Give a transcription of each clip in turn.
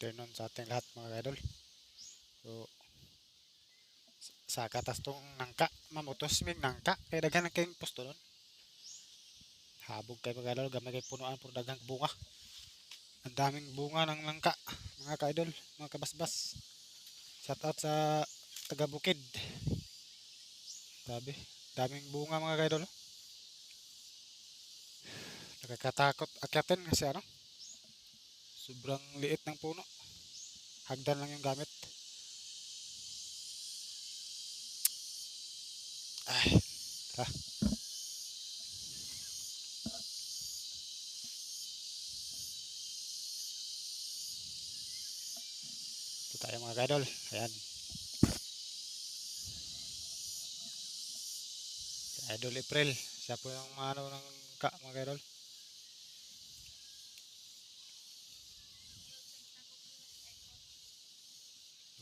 afternoon sa ating lahat mga idol. So, sa katas tong nangka, mamutos mig nangka, kay daghan kayong pusto nun. Habog kay mga idol, gamay kay punuan puro daghang bunga. Ang daming bunga ng nangka, mga ka-idol, mga kabasbas. Shout out sa taga Bukid. Sabi, daming bunga mga ka-idol. Nakakatakot akyatin kasi sobrang liit ng puno. Hagdan lang yung gamit. Ay, tara. Ito tayo mga ka-idol. Ayan. Idol April. Siya po yung ng mga ka-idol.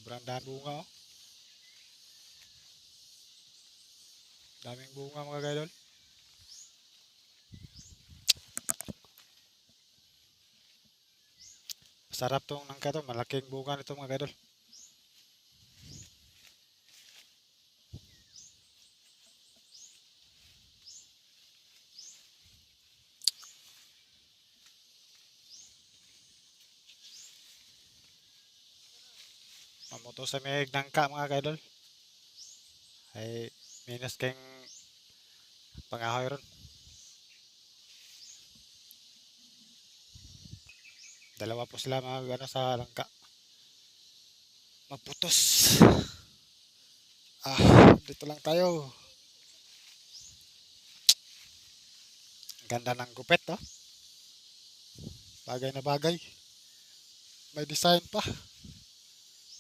Sobrang daming bunga oh. Daming bunga mga ka-idol. Masarap tong nangka to. Malaking bunga nito mga ka-idol. Mamuto sa may nangka mga ka-idol. Ay minus kayong pangahoy ron. Dalawa po sila mga sa langka. Maputos. Dito lang tayo. Ganda ng gupet oh. Bagay na bagay. May design pa.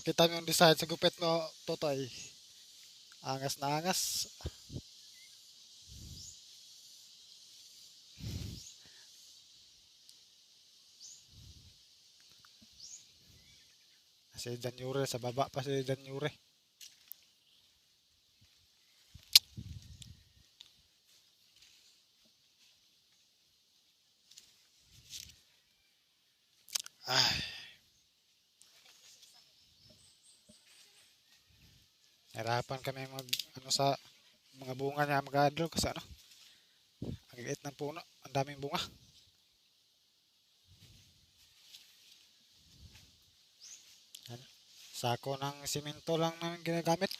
Kita mo yung design sa gupet mo, Totoy. Angas na angas. Si Danyure, sa baba pa si Danyure. Ay. Hirapan kami sa mga bunga niya mag-adro kasi ang liit ng puno, ang daming bunga. Sako ng simento lang namin ginagamit.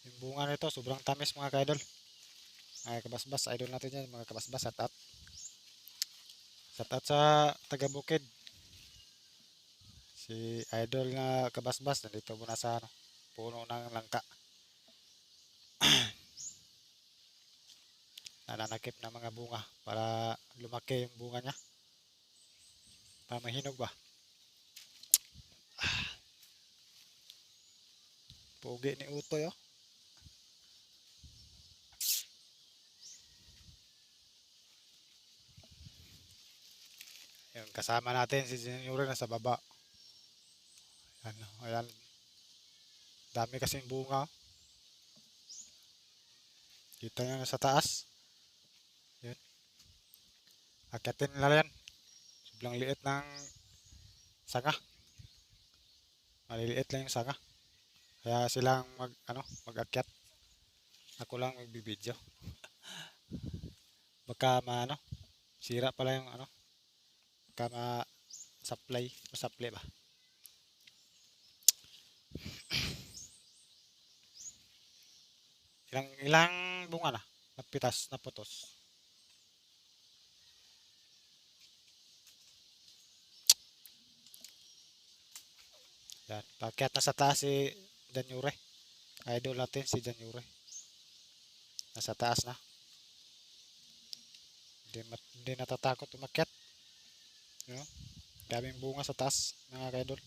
Yung bunga nito sobrang tamis mga ka-idol. Mga kabasbas, idol natin yan mga kabasbas. Shout out sa taga Bukid. Si idol na kabasbas nandito muna sa puno ng langka. Nananakip ng mga bunga para lumaki yung bunga niya. Para mahinog ba? Pugi ni Utoy oh. Yung kasama natin si Junior na sa baba. Ayan. Dami kasing bunga. Kita nyo na sa taas. Yun. Akyatin nila yan. Sobrang liit ng sanga. Maliliit lang yung sanga. Kaya silang mag-akyat. Ako lang magbibideo. Baka sira pala yung baka ma-supply ba? Ilang bunga na? Naputos. Yan. Pagkat nasa taas si Danyure. Idol natin si Danyure. Nasa taas na. Hindi natatakot umakyat. You know? Daming bunga sa taas mga ka-idol.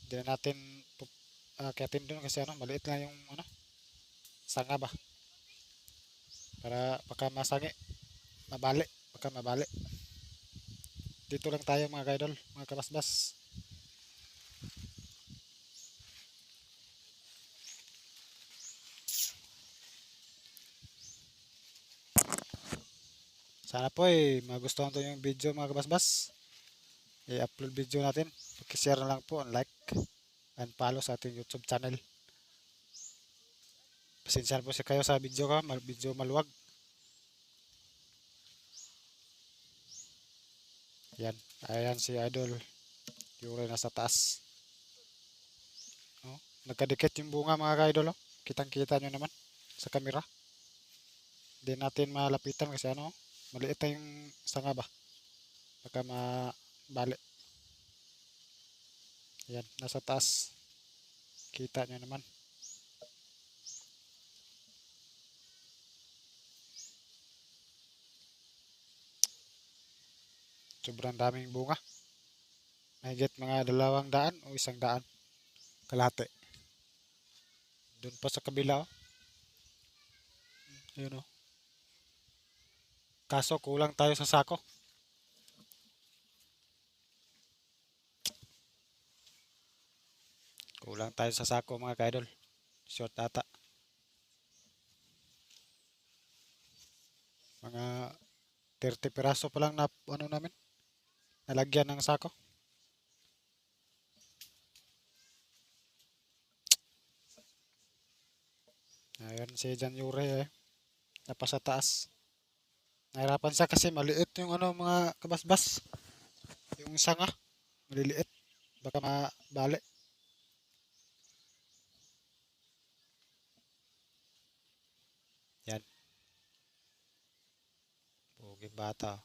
Hindi na natin akyatin doon kasi maliit lang yung sanga ba. Para baka mabali. Dito lang tayo mga ka-idol, mga kabasbas. Sana po magustuhan to yung video mga kabasbas. I-upload video natin. Pag-share na lang po, like, and follow sa ating YouTube channel. Pasensya na po kayo sa video video maluwag. Yan, ayan si Idol. Yuri nasa taas. Oh, nagkadikit yung bunga mga ka-idol. Oh. Kitang-kita nyo naman sa camera. Hindi natin malapitan kasi maliit na yung sanga ba. Baka mabali. Yan, nasa taas. Kita nyo naman. Sobrang daming bunga. Mahigit mga 200 o 100 kalahati. Doon pa sa kabila. Ayun oh. Kaso kulang tayo sa sako. Kulang tayo sa sako mga ka-idol. Short ata. Mga 30 piraso pa lang na namin. Nalagyan ng sako. Ayun si Jan Yure napasa taas. Nahirapan siya kasi maliit yung mga kabasbas. Yung sanga, maliliit. Baka mabali. Yan. Puging bata.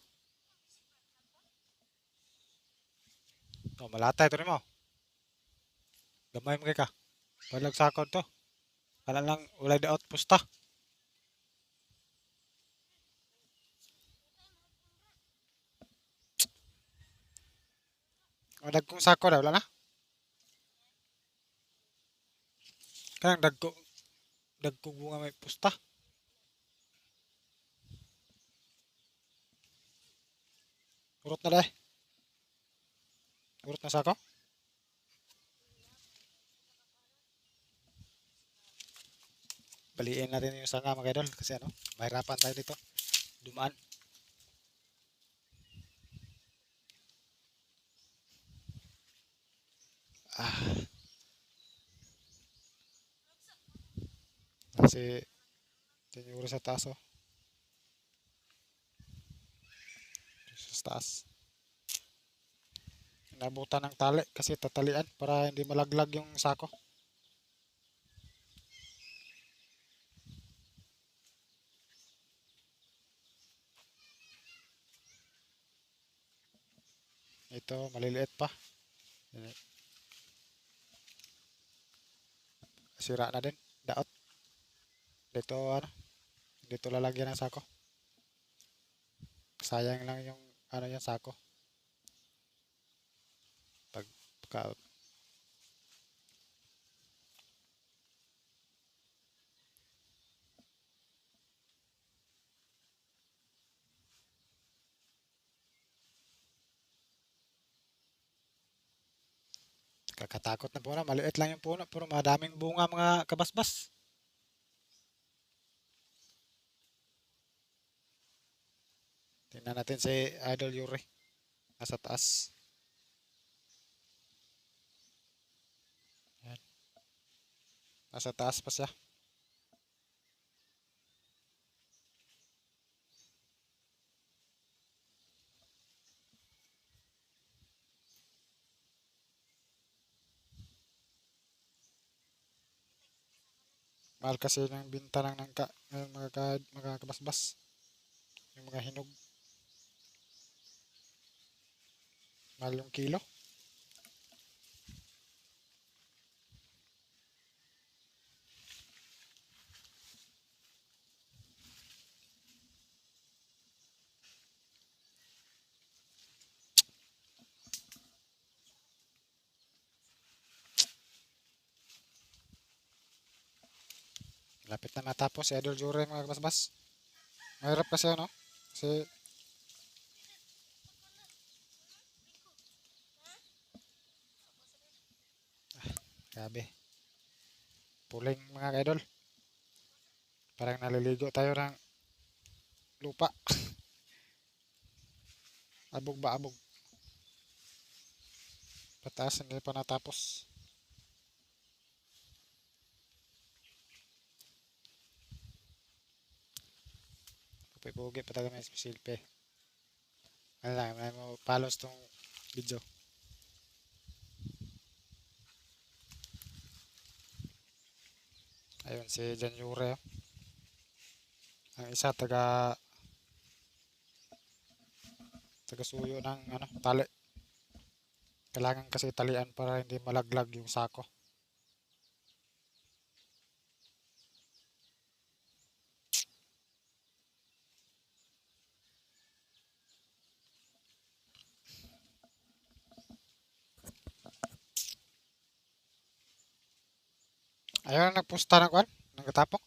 Oh, malatay ito rin mo. Gamay mo ka. Palag sakon to. Kala lang ulay daot pusta. O dagkong sako daw wala na. Kanang dagkong bunga may pusta. Urot na dai. Urot na sako. Baliin natin yung sanga mga idol kasi mahirapan tayo dito. Dumaan. Kasi tinuro sa taas oh. Sa taas. Inabutan ng tali kasi tatalian para hindi malaglag yung sako. Ito maliliit pa. Sira na din. Daot. Dito dito lalagyan ng sako. Sayang lang yung yung sako. Pagka kakatakot na puno. Maliit lang yung puno pero madaming bunga mga kabasbas. Tingnan natin si Idol Yuri. Nasa taas. Yan. Nasa taas pa siya. Mahal kasi ng binta ng nangka ng mga kabasbas. Yung mga hinog. Mahal yung kilo. Lapit na matapos si Idol Yuri mga kabasbas. Mahirap kasi kasi grabe. Puling mga idol. Parang naliligo tayo ng lupa. Abog ba abog? Pataas hindi pa natapos. Pugi pa talaga may silpe. Ano lang, may mo palos tong video. Ayun si Jan Yure. Ang isa taga suyo ng ano, tali. Kailangan kasi talian para hindi malaglag yung sako. Ayun nagpusta ng kwan, nagtapok.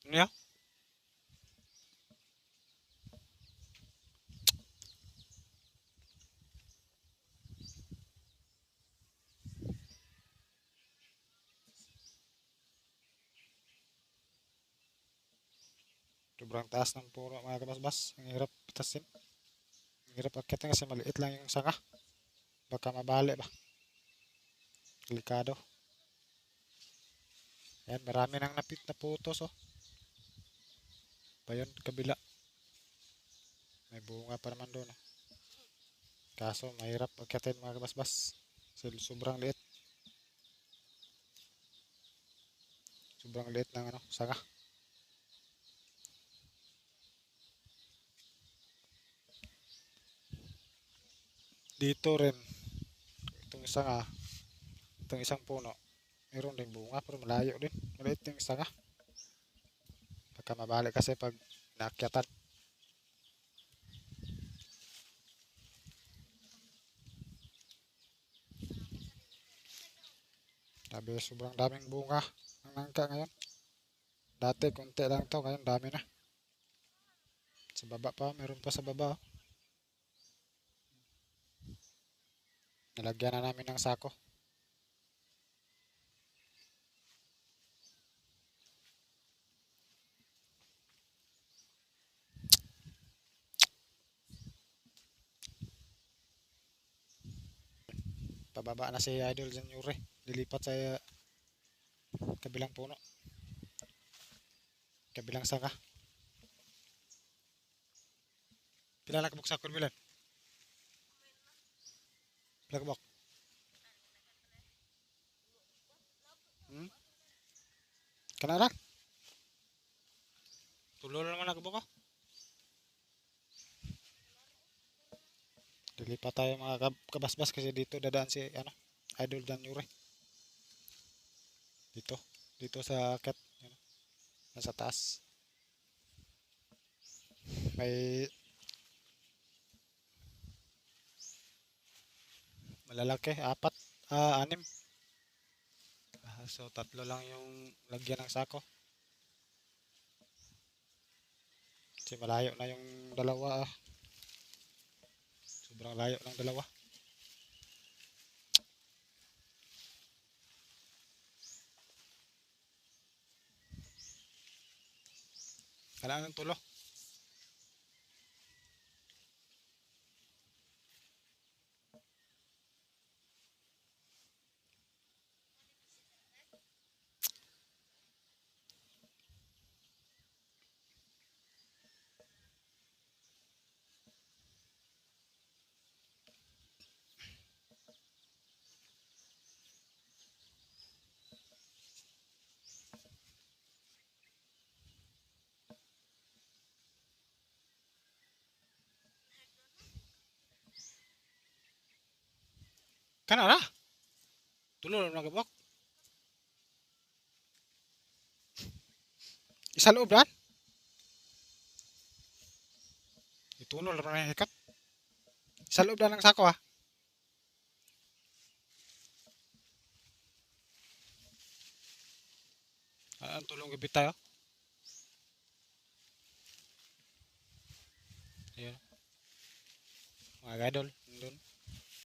Niya? Sobrang taas ng puro mga kabasbas. Ang hirap pitasin. Ang hirap akitin kasi maliit lang yung sanga. Baka mabali ba? Delikado. Ayan, marami nang naputos oh. Pa yun, kabila. May bunga pa naman doon. Oh. Kaso, mahirap akitin mga kabasbas. Sobrang liit. Sobrang liit ng ano, sanga. Dito rin, itong sanga, itong isang puno, meron din bunga pero malayo din. Maliit yung sanga. Baka mabalik kasi pag naakyatan. Sabi, sobrang daming bunga ng nangka ngayon. Dati, konti lang to. Ngayon, dami na. Sa baba pa, meron pa sa baba. Oh. Nalagyan na namin ng sako. Pababa na si Idol dyan, Yuri. Lilipat sa kabilang puno. Kabilang sanga. Pila na kabuk sa kurbilan? Pila kabuk? Hmm? Kana lang? Tulo naman na kabuk ko. Lilipat tayo mga kabasbas kasi dito dadaan si ano, Idol dyan, Yuri. Dito. Dito sa akat. Nasa taas. May malalaki, apat, anim. So tatlo lang yung lagyan ng sako. Kasi malayo na yung dalawa. Sobrang layo ng dalawa. Kailangan ng tulo. Kana na? Tulo lang nagabok. Isa loob yan? Ituno lang na hikat. Isa loob lang ng sako ha. Ang tulong gabit tayo. Ayan. Mga gadol.